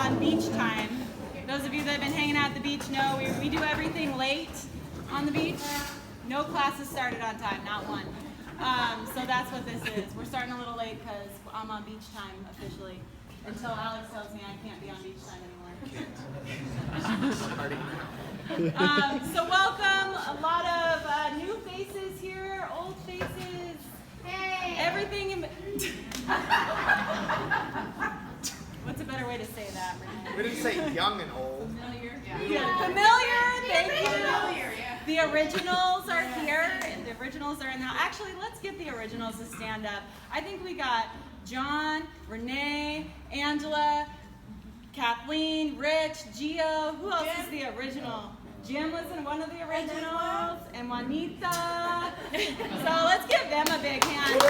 on beach time. Those of you that have been hanging out at the beach know we do everything late on the beach. No classes started on time, not one. So that's what this is. We're starting a little late because I'm on beach time officially. Until Alex tells me I can't be on beach time anymore. So welcome, a lot of new faces here, old faces. Hey! Everything in... What's a better way to say that, Renee? We didn't say young and old. Familiar. Yeah. Familiar, thank you. Familiar, yeah. The originals are here, and the originals are in the... Actually, let's get the originals to stand up. I think we got John, Renee, Angela, Kathleen, Rich, Gio. Who else is the original? Jim was in one of the originals, and Juanita. So let's give them a big hand.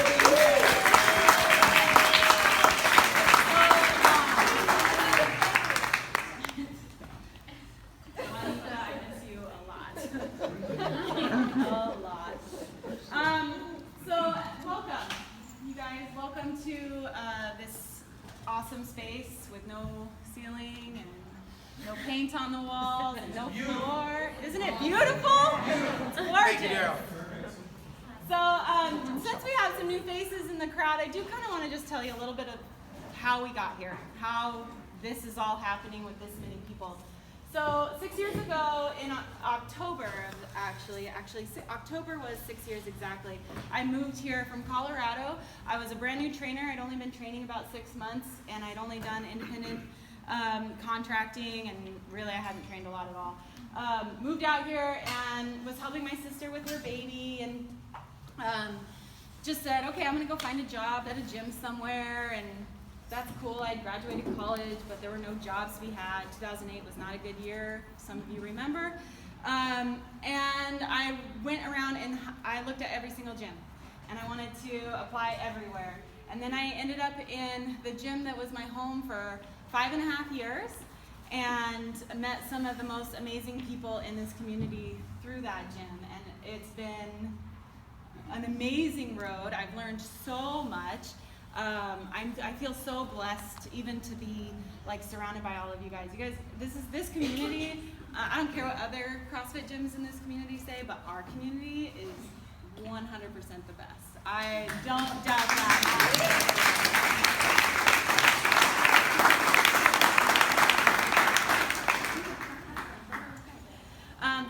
Juanita, I miss you a lot. So welcome, you guys. Welcome to this awesome space with no ceiling and no paint on the walls and no floor. Isn't it beautiful? It's gorgeous. So since we have some new faces in the crowd, I do kind of want to just tell you a little bit of how we got here, how this is all happening with this many people. So 6 years ago in October, October was 6 years exactly, I moved here from Colorado. I was a brand new trainer. I'd only been training about 6 months, and I'd only done independent contracting, and really I hadn't trained a lot at all. Moved out here and was helping my sister with her baby, and just said, okay, I'm going to go find a job at a gym somewhere, and that's cool. I graduated college, but there were no jobs to be had. 2008 was not a good year, some of you remember. And I went around and I looked at every single gym, and I wanted to apply everywhere. And then I ended up in the gym that was my home for 5.5 years, and met some of the most amazing people in this community through that gym. And it's been an amazing road. I've learned so much. I feel so blessed even to be like surrounded by all of you guys. You guys, this community, I don't care what other CrossFit gyms in this community say, but our community is 100% the best. I don't doubt that.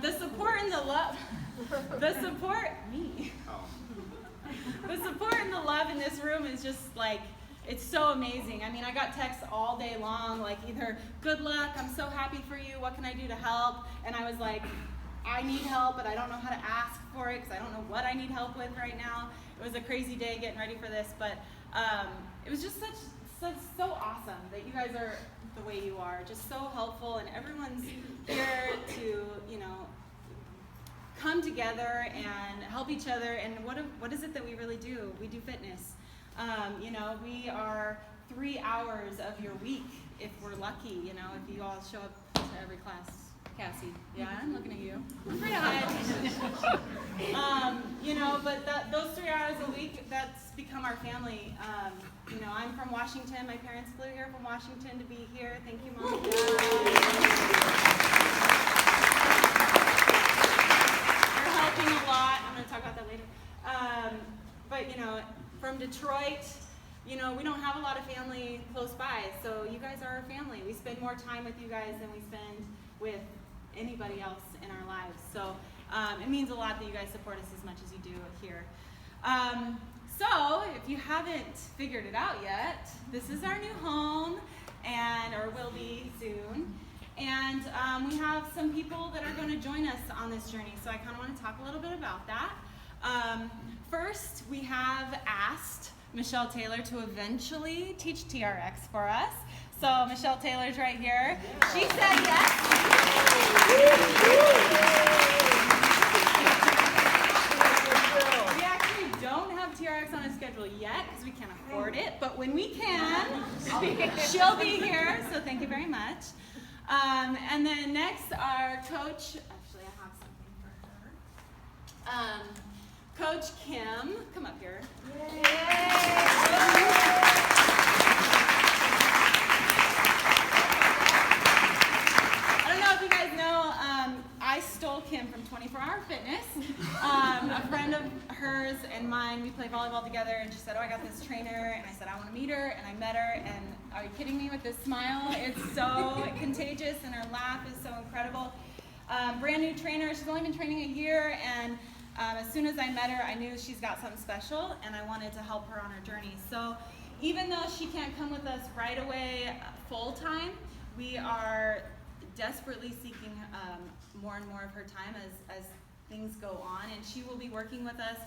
The support and the love, the support and the love in this room is just like, it's so amazing. I mean, I got texts all day long, like either, good luck, I'm so happy for you, what can I do to help? And I was like, I need help, but I don't know how to ask for it because I don't know what I need help with right now. It was a crazy day getting ready for this, but it was just so awesome that you guys are the way you are, just so helpful, and everyone's here to, come together and help each other. And what is it that we really do? We do fitness. We are 3 hours of your week if we're lucky, if you all show up to every class. Cassie, yeah, I'm looking at you. I'm pretty high. But those 3 hours a week, that's become our family. I'm from Washington. My parents flew here from Washington to be here. Thank you, Mom and Dad. They're helping a lot. I'm going to talk about that later. From Detroit, we don't have a lot of family close by, so you guys are our family. We spend more time with you guys than we spend with anybody else in our lives. So it means a lot that you guys support us as much as you do here. So if you haven't figured it out yet, this is our new home, or will be soon. And we have some people that are going to join us on this journey, so I kind of want to talk a little bit about that. First, we have asked Michelle Taylor to eventually teach TRX for us. So Michelle Taylor's right here. She said yes. We actually don't have TRX on a schedule yet because we can't afford it, but when we can, she'll be here, so thank you very much. And then next, our coach, actually I have something for her. Coach Kim, come up here. Yay. play volleyball together, and she said, oh, I got this trainer, and I said, I want to meet her, and I met her, and are you kidding me with this smile? It's so contagious, and her laugh is so incredible. Brand new trainer, she's only been training a year, and as soon as I met her, I knew she's got something special, and I wanted to help her on her journey. So even though she can't come with us right away full time, we are desperately seeking more and more of her time as things go on, and she will be working with us.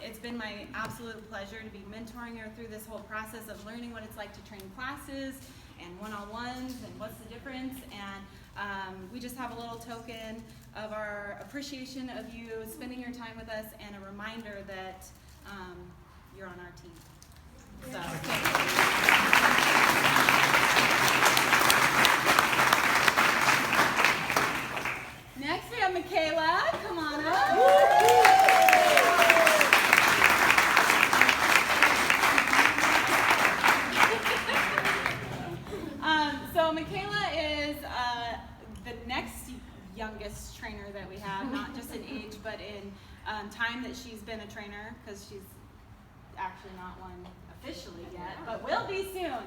It's been my absolute pleasure to be mentoring her through this whole process of learning what it's like to train classes and one-on-ones and what's the difference, and we just have a little token of our appreciation of you spending your time with us and a reminder that you're on our team. So, next we have Michaela. Come on up. So Michaela is the next youngest trainer that we have, not just in age, but in time that she's been a trainer, because she's actually not one officially yet, but will be soon.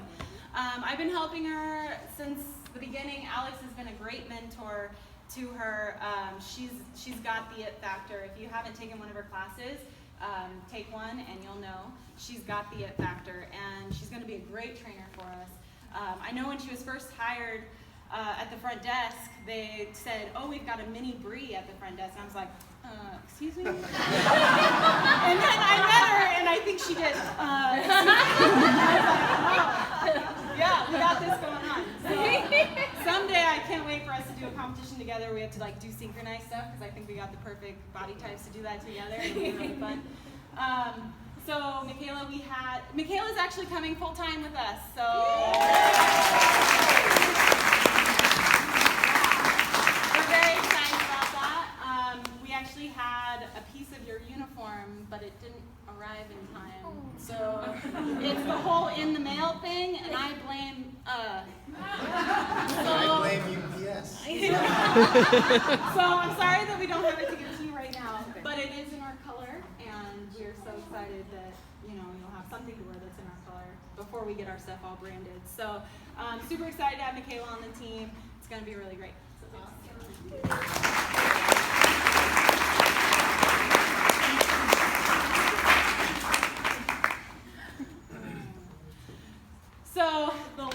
I've been helping her since the beginning. Alex has been a great mentor to her. She's got the it factor. If you haven't taken one of her classes, take one and you'll know. She's got the it factor, and she's going to be a great trainer for us. I know when she was first hired at the front desk, they said, oh, we've got a mini Bree at the front desk. And I was like, excuse me? And then I met her, and I think she did. I was like, wow. Yeah, we got this going on. So someday I can't wait for us to do a competition together. We have to do synchronized stuff, because I think we got the perfect body types to do that together. It'll be really fun. So Michaela's actually coming full time with us. So we're very excited about that. We actually had a piece of your uniform, but it didn't arrive in time. So it's the whole in the mail thing, and I blame I blame UPS. So I'm sorry that we don't have it to give to you right now, but it is in our color, and we're so excited that you'll have something to wear that's in our color before we get our stuff all branded. So super excited to have Michaela on the team. It's going to be really great. So So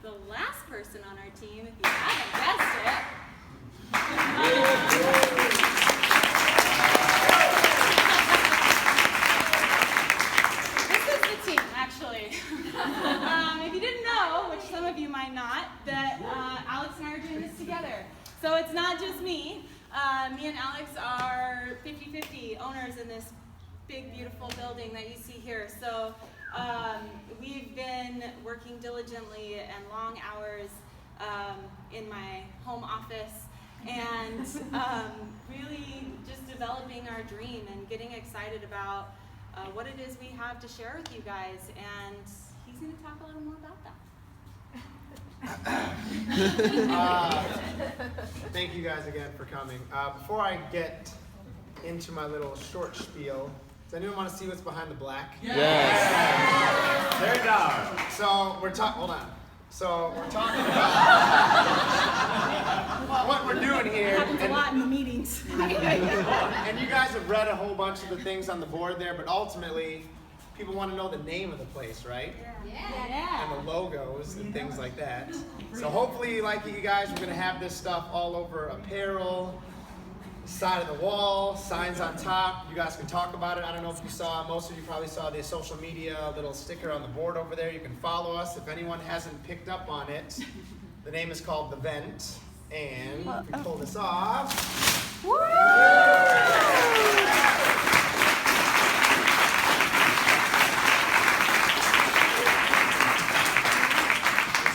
the last person on our team, if you haven't guessed it, this is the team, actually. If you didn't know, which some of you might not, that Alex and I are doing this together. So it's not just me. Me and Alex are 50-50 owners in this big, beautiful building that you see here. So we've been working diligently and long hours in my home office, and really just developing our dream and getting excited about what it is we have to share with you guys. And he's going to talk a little more about that. Thank you guys again for coming. Before I get into my little short spiel, does anyone want to see what's behind the black? Yes. Very dark. So we're talking. Hold on. So we're talking about what we're doing here. Happens a lot in the meetings. And you guys have read a whole bunch of the things on the board there, but ultimately, people want to know the name of the place, right? Yeah. And the logos and things like that. So hopefully, like you guys, we're going to have this stuff all over apparel, side of the wall, signs on top. You guys can talk about it. I don't know if you saw, most of you probably saw the social media little sticker on the board over there. You can follow us. If anyone hasn't picked up on it, the name is called The Vent. And if we pull this off. Woo!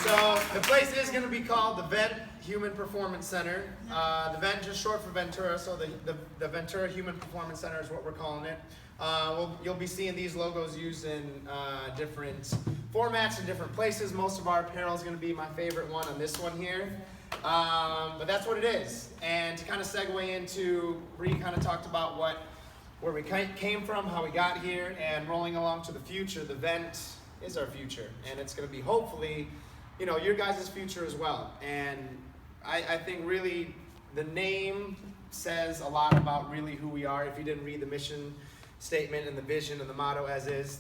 So the place is going to be called the Vent Human Performance Center. The Vent just short for Ventura, so the Ventura Human Performance Center is what we're calling it. You'll be seeing these logos used in different formats in different places. Most of our apparel is going to be my favorite one on this one here. But that's what it is. And to kind of segue into, Bree kind of talked about what where we came from, how we got here, and rolling along to the future. The vent is our future, and it's going to be hopefully, you know, your guys' future as well. And I think really the name says a lot about really who we are. If you didn't read the mission statement and the vision and the motto as is,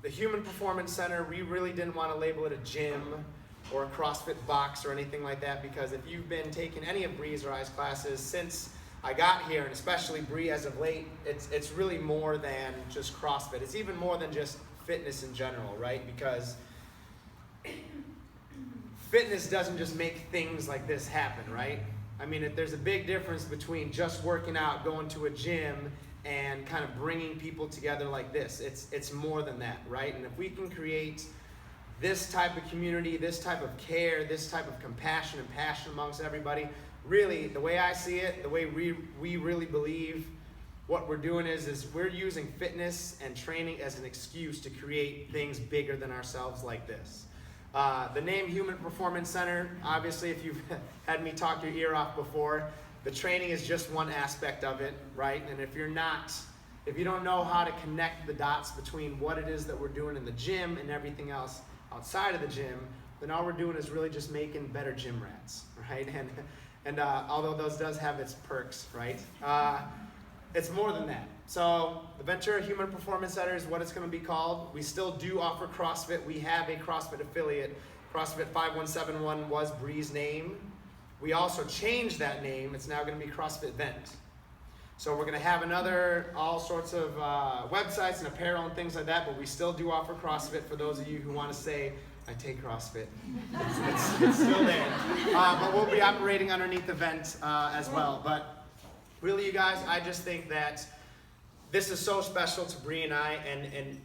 the Human Performance Center, we really didn't want to label it a gym or a CrossFit box or anything like that, because if you've been taking any of Bree's or I's classes since I got here, and especially Bree as of late, it's really more than just CrossFit. It's even more than just fitness in general, right? Because fitness doesn't just make things like this happen, right? I mean, there's a big difference between just working out, going to a gym, and kind of bringing people together like this. It's more than that, right? And if we can create this type of community, this type of care, this type of compassion and passion amongst everybody, really, the way I see it, the way we really believe what we're doing is we're using fitness and training as an excuse to create things bigger than ourselves like this. The name Human Performance Center, obviously, if you've had me talk your ear off before, the training is just one aspect of it, right? And if you don't know how to connect the dots between what it is that we're doing in the gym and everything else outside of the gym, then all we're doing is really just making better gym rats, right? And although those does have its perks, right? It's more than that. So the Ventura Human Performance Center is what it's going to be called. We still do offer CrossFit. We have a CrossFit affiliate. CrossFit 5171 was Bree's name. We also changed that name. It's now going to be CrossFit Vent. So we're going to have all sorts of websites and apparel and things like that, but we still do offer CrossFit for those of you who want to say, I take CrossFit. It's still there. But we'll be operating underneath the Vent as well. But really, you guys, I just think that this is so special to Bree and I, and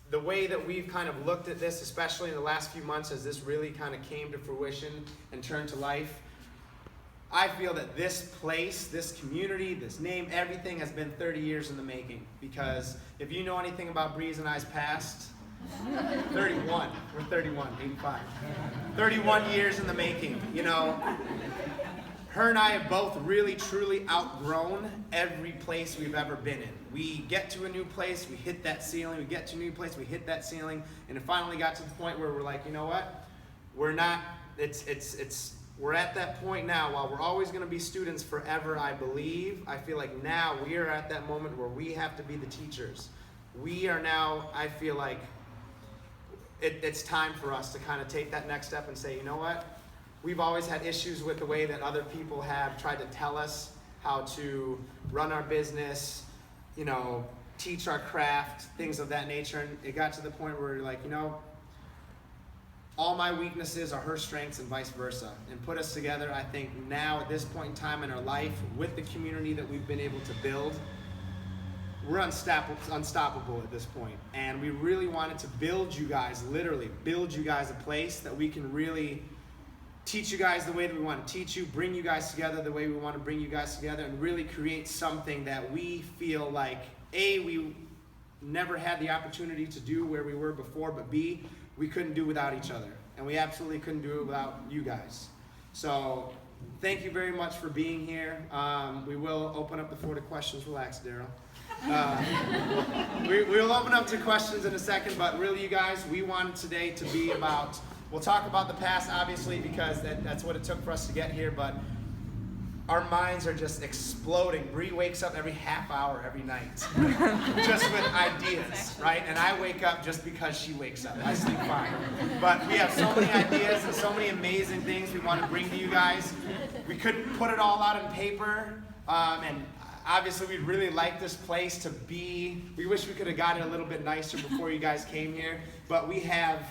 the way that we've kind of looked at this, especially in the last few months as this really kind of came to fruition and turned to life, I feel that this place, this community, this name, everything has been 30 years in the making. Because if you know anything about Bree's and I's past, 31, we're 31, 85. 31 years in the making, you know. Her and I have both really, truly outgrown every place we've ever been in. We get to a new place, we hit that ceiling, we get to a new place, we hit that ceiling, and it finally got to the point where we're like, you know what? We're at that point now. While we're always going to be students forever, I believe, I feel like now we are at that moment where we have to be the teachers. We are now, I feel like, it's time for us to kind of take that next step and say, you know what? We've always had issues with the way that other people have tried to tell us how to run our business, you know, teach our craft, things of that nature. And it got to the point where we're like, you know, all my weaknesses are her strengths and vice versa. And put us together, I think now at this point in time in our life, with the community that we've been able to build, we're unstoppable at this point. And we really wanted to build you guys, literally build you guys a place that we can really teach you guys the way that we want to teach you, bring you guys together the way we want to bring you guys together, and really create something that we feel like, A, we never had the opportunity to do where we were before, but B, we couldn't do without each other. And we absolutely couldn't do it without you guys. So thank you very much for being here. We will open up the floor to questions. Relax, Daryl. We'll open up to questions in a second, but really, you guys, we wanted today to be about, we'll talk about the past, obviously, because that's what it took for us to get here, but our minds are just exploding. Bree wakes up every half hour every night just with ideas, right? And I wake up just because she wakes up. I sleep fine. But we have so many ideas and so many amazing things we want to bring to you guys. We couldn't put it all out on paper, and obviously we'd really like this place to be, we wish we could have got it a little bit nicer before you guys came here, but we have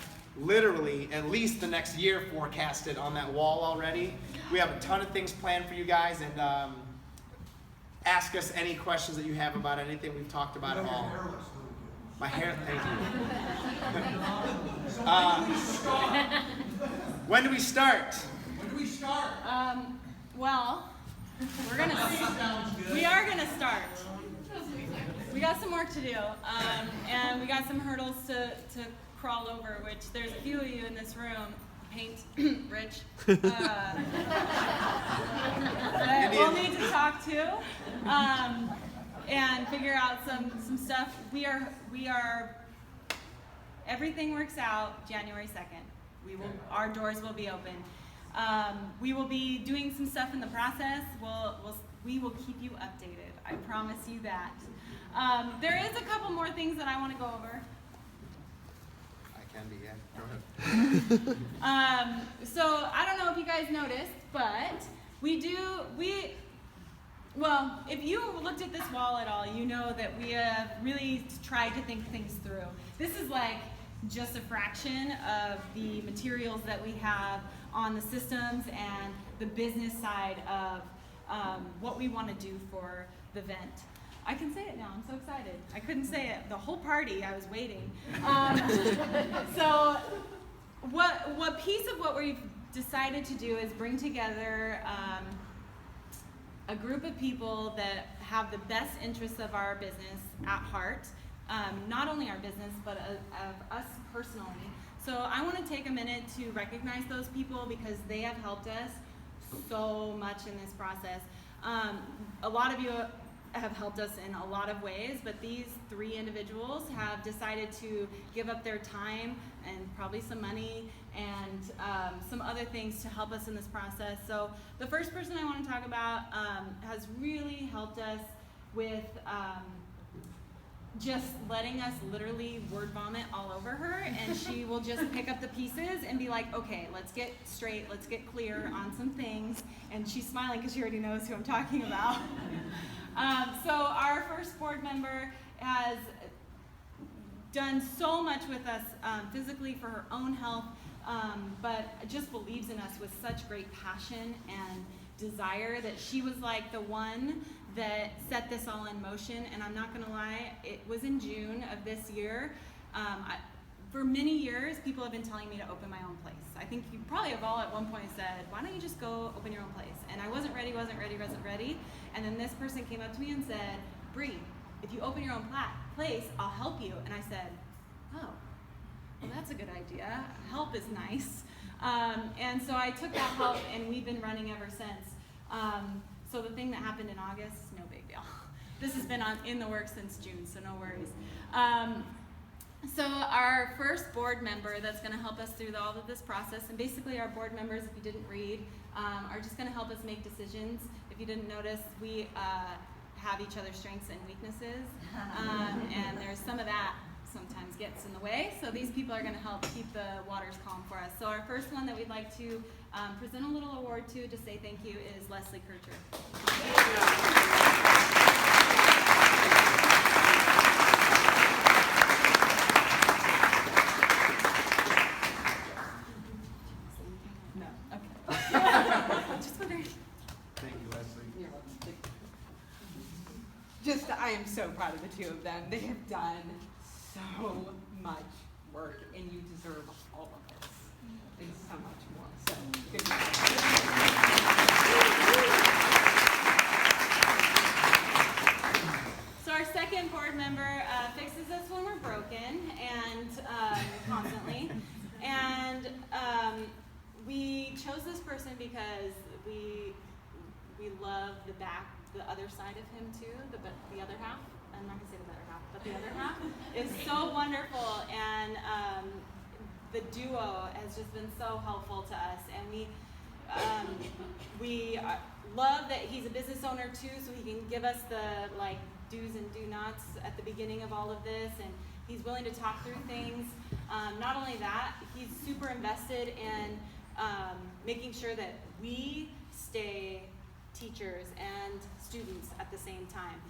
literally at least the next year forecasted on that wall already. We have a ton of things planned for you guys, and ask us any questions that you have about anything we've talked about at all. My hair, thank you. When do we start? Well, we are gonna start. We got some work to do, and we got some hurdles to crawl over, which there's a few of you in this room, paint rich, that we'll need to talk to. and figure out some stuff. We are everything works out January 2nd. Our doors will be open. We will be doing some stuff in the process. We will keep you updated. I promise you that. There is a couple more things that I want to go over. I can be, yeah. Go ahead. So I don't know if you guys noticed, but well, if you looked at this wall at all, you know that we have really tried to think things through. This is like just a fraction of the materials that we have on the systems and the business side of what we want to do for the event. I can say it now, I'm so excited. I couldn't say it the whole party, I was waiting. So what piece of what we've decided to do is bring together a group of people that have the best interests of our business at heart. Not only our business, but of us personally. So I want to take a minute to recognize those people because they have helped us so much in this process. A lot of you have helped us in a lot of ways, but these 3 individuals have decided to give up their time and probably some money and some other things to help us in this process. So the first person I want to talk about has really helped us with just letting us literally word vomit all over her, and she will just pick up the pieces and be like, okay, let's get straight, let's get clear on some things. And she's smiling because she already knows who I'm talking about. So our first board member has done so much with us physically for her own health, but just believes in us with such great passion and desire that she was like the one that set this all in motion. And I'm not gonna lie, it was in June of this year. For many years, people have been telling me to open my own place. I think you probably have all at one point said, why don't you just go open your own place? And I wasn't ready. And then this person came up to me and said, Bree, if you open your own place, I'll help you. And I said, oh, well, that's a good idea. Help is nice. And so I took that help, and we've been running ever since. So the thing that happened in August, no big deal. This has been in the works since June, so no worries. So our first board member that's going to help us through all of this process, and basically our board members, if you didn't read, are just going to help us make decisions. If you didn't notice, we have each other's strengths and weaknesses, and there's some of that sometimes gets in the way. So these people are going to help keep the waters calm for us. So our first one that we'd like to present a little award to say thank you is Leslie Kircher. No, okay. Just wondering. Thank you, Leslie. You're welcome. I am so proud of the 2 of them. They have done so much work, and you deserve all of this and so much more. So, good job. So our second board member fixes us when we're broken, and constantly. And we chose this person because we love the other side of him too, the other half. I'm not gonna say the better half, but the other half is so wonderful, and the duo has just been so helpful to us, and we love that he's a business owner too, so he can give us the do's and do nots at the beginning of all of this, and he's willing to talk through things. Not only that, he's super invested in making sure that we stay teachers and students at the same time.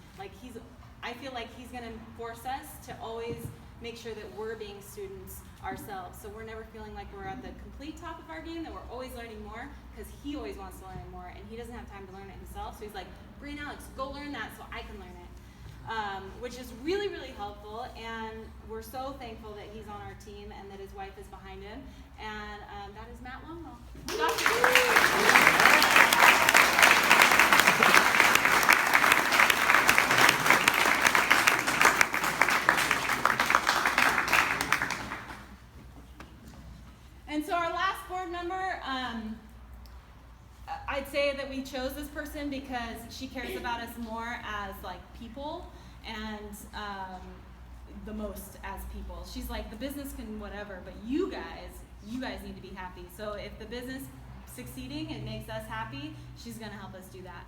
I feel like he's gonna force us to always make sure that we're being students ourselves. So we're never feeling like we're at the complete top of our game, that we're always learning more, because he always wants to learn more, and he doesn't have time to learn it himself. So he's like, Bree and Alex, go learn that so I can learn it. Which is really, really helpful, and we're so thankful that he's on our team and that his wife is behind him. And that is Matt Longwell. And so our last board member, I I'd say that we chose this person because she cares about us more as like people and the most as people. She's like, the business can whatever, but you guys need to be happy. So if the business succeeding, it makes us happy, she's gonna help us do that.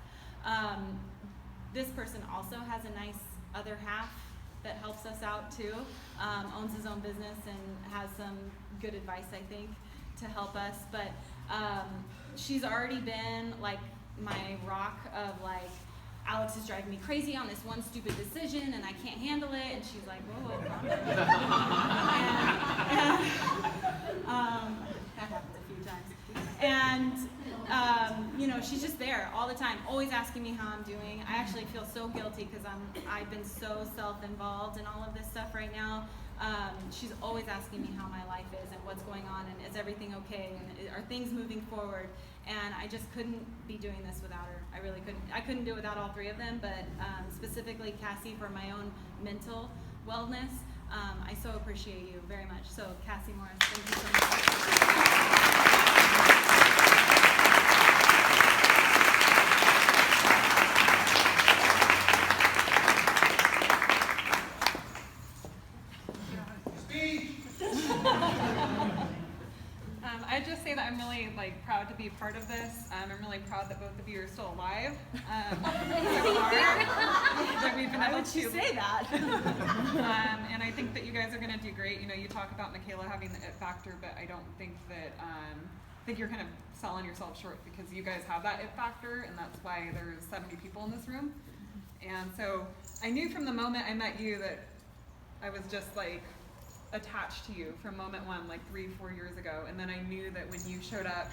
This person also has a nice other half that helps us out too, owns his own business and has some good advice, I think, to help us. But she's already been like my rock of like, Alex is driving me crazy on this one stupid decision and I can't handle it. And she's like, whoa, calm down. That happens a few times. And, you know, she's just there all the time, always asking me how I'm doing. I actually feel so guilty because I've been so self-involved in all of this stuff right now. She's always asking me how my life is and what's going on and is everything okay and are things moving forward. And I just couldn't be doing this without her. I really couldn't. I couldn't do it without all three of them, but specifically Cassie for my own mental wellness. I so appreciate you very much. So Cassie Morris, thank you so much. I'd just say that I'm really like proud to be a part of this. I'm really proud that both of you are still alive. So far, that we've been Why able would to you say that? and I think that you guys are going to do great. You know, you talk about Michaela having the it factor, but I don't think that I think you're kind of selling yourself short because you guys have that it factor, and that's why there's 70 people in this room. And so I knew from the moment I met you that I was just like attached to you from moment one, like 3-4 years ago. And then I knew that when you showed up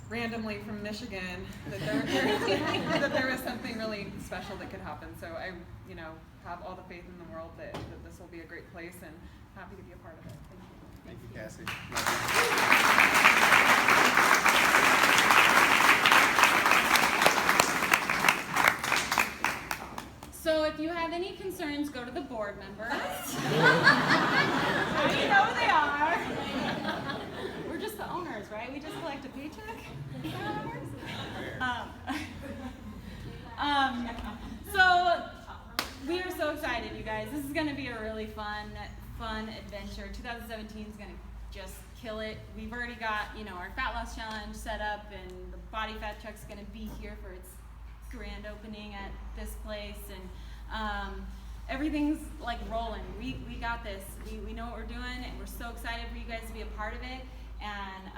randomly from Michigan, that there was something really special that could happen. So I, you know, have all the faith in the world that this will be a great place, and happy to be a part of it. Thank you. Thank you, Cassie. So if you have any concerns, go to the board members. You know who they are. We're just the owners, right? We just collect a paycheck. Is that how it works? So we are so excited, you guys. This is going to be a really fun adventure. 2017 is going to just kill it. We've already got, you know, our fat loss challenge set up, and the body fat truck's going to be here for its grand opening at this place, and everything's like rolling. We got this. We know what we're doing, and we're so excited for you guys to be a part of it. And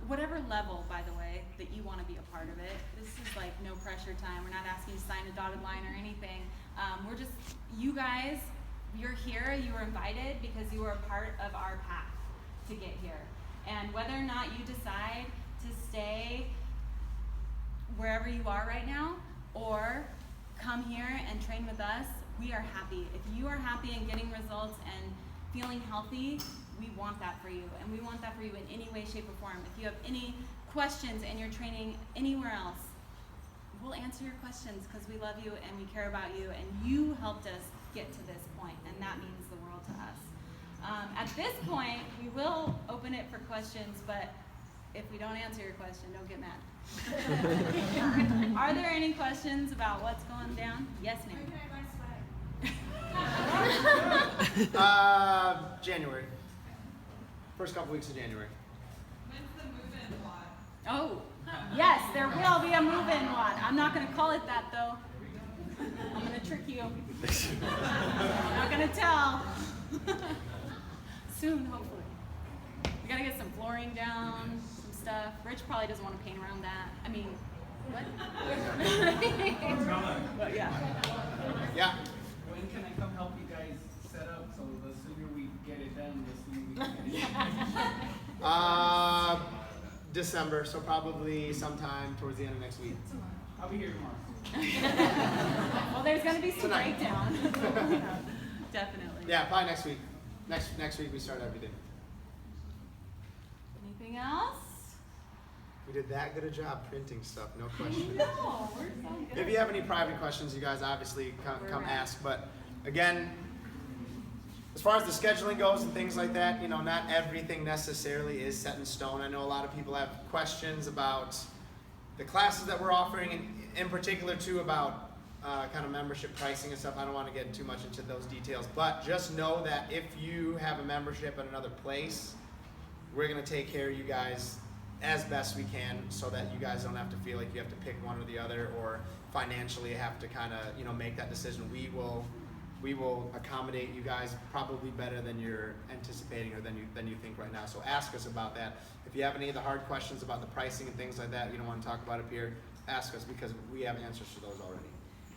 whatever level, by the way, that you want to be a part of it, this is like no pressure time. We're not asking you to sign a dotted line or anything. We're just, you guys, you're here, you were invited because you were a part of our path to get here. And whether or not you decide to stay wherever you are right now, or come here and train with us, we are happy. If you are happy and getting results and feeling healthy, we want that for you. And we want that for you in any way, shape, or form. If you have any questions and you're training anywhere else, we'll answer your questions because we love you and we care about you, and you helped us get to this point, and that means the world to us. At this point, we will open it for questions, but if we don't answer your question, don't get mad. Are there any questions about what's going down? Yes, ma'am. January. First couple weeks of January. When's the move-in lot? Oh, yes, there will be a move-in lot. I'm not going to call it that, though. I'm going to trick you. I'm not going to tell. Soon, hopefully. We got to get some flooring down, some stuff. Rich probably doesn't want to paint around that. I mean, what? But yeah. Yeah. When can I come help you guys set up? So the sooner we get it done, the sooner we can get it done. December, so probably sometime towards the end of next week. I'll be here tomorrow. Well, there's going to be some Tonight. breakdown. Definitely. Yeah, probably next week. Next week we start everything. Anything else? We did that good a job printing stuff, no question. No, we're so good. If you have any private questions, you guys obviously come ask. But again, as far as the scheduling goes and things like that, you know, not everything necessarily is set in stone. I know a lot of people have questions about the classes that we're offering, and in particular too about kind of membership pricing and stuff. I don't want to get too much into those details, but just know that if you have a membership at another place, we're going to take care of you guys as best we can, so that you guys don't have to feel like you have to pick one or the other, or financially have to kind of, you know, make that decision. We will accommodate you guys probably better than you're anticipating or than you think right now. So ask us about that. If you have any of the hard questions about the pricing and things like that, you don't want to talk about up here, ask us, because we have answers to those already.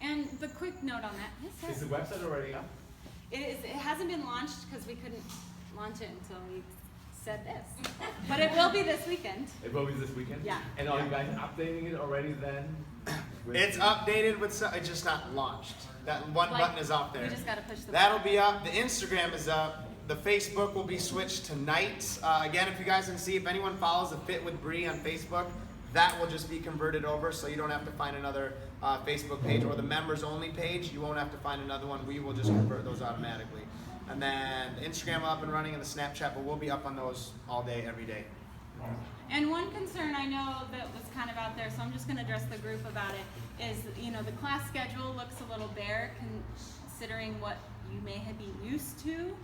And the quick note on that, yes, Is sir. the website already up? It hasn't been launched because we couldn't launch it until we said this. But it will be this weekend. It will be this weekend? Yeah. And are you guys updating it already then? It's updated with some, it's just not launched. That one Like, button is out there. We just gotta push the That'll be up. The Instagram is up. The Facebook will be switched tonight. Again, if you guys can see, if anyone follows the Fit with Bree on Facebook, that will just be converted over, so you don't have to find another Facebook page, or the members only page. You won't have to find another one. We will just convert those automatically. And then the Instagram up and running, and the Snapchat, but we'll be up on those all day, every day. And one concern I know that was kind of out there, so I'm just going to address the group about it, is, you know, the class schedule looks a little bare considering what you may be used to.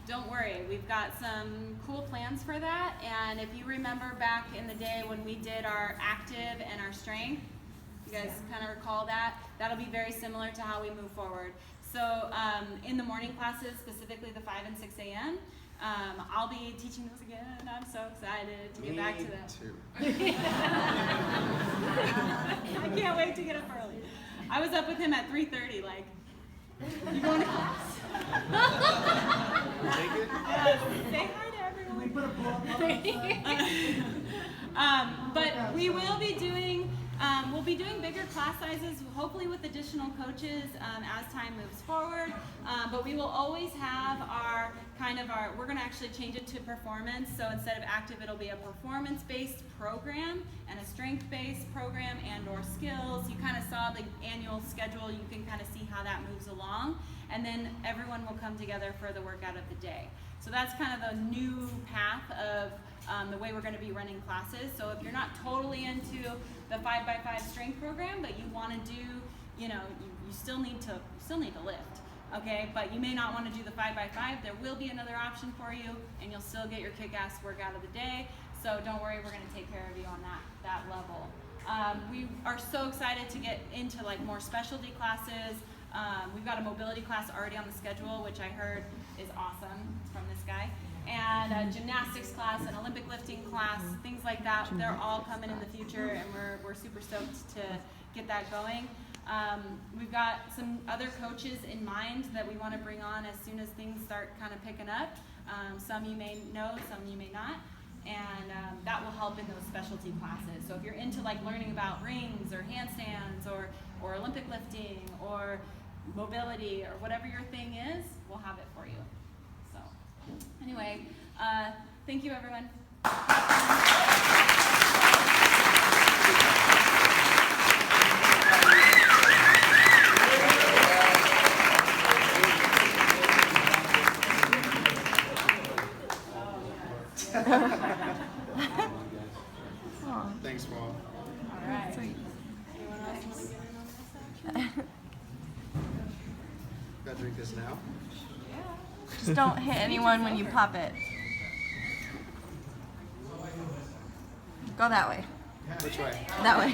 Don't worry, we've got some cool plans for that. And if you remember back in the day when we did our active and our strength, you guys kind of recall that? That'll be very similar to how we move forward. So in the morning classes, specifically the 5 and 6 a.m., I'll be teaching those again. I'm so excited to get back to them. Me too. I can't wait to get up early. I was up with him at 3:30, like, you going to class? Take it? Say hi to everyone. But we will be doing, we'll be doing bigger class sizes, hopefully with additional coaches as time moves forward. But we will always have our we're going to actually change it to performance. So instead of active, it'll be a performance-based program and a strength-based program and or skills. You kind of saw the annual schedule. You can kind of see how that moves along. And then everyone will come together for the workout of the day. So that's kind of the new path of the way we're going to be running classes. So if you're not totally into the 5x5 strength program, but you want to do, you know, you still need to lift, okay? But you may not want to do the 5x5. There will be another option for you, and you'll still get your kick-ass workout of the day. So don't worry, we're going to take care of you on that level. We are so excited to get into like more specialty classes. We've got a mobility class already on the schedule, which I heard is awesome from this guy. And a gymnastics class, an Olympic lifting class, things like that. They're all coming in the future, and we're super stoked to get that going. We've got some other coaches in mind that we want to bring on as soon as things start kind of picking up. Some you may know, some you may not. And that will help in those specialty classes. So if you're into like learning about rings or handstands or Olympic lifting or mobility or whatever your thing is, we'll have it for you. So anyway, thank you everyone. Thanks, Mom. All right. Anyone else want to get in on this? Gotta drink this now? Just don't hit anyone when you pop it. Go that way. Which way? That way.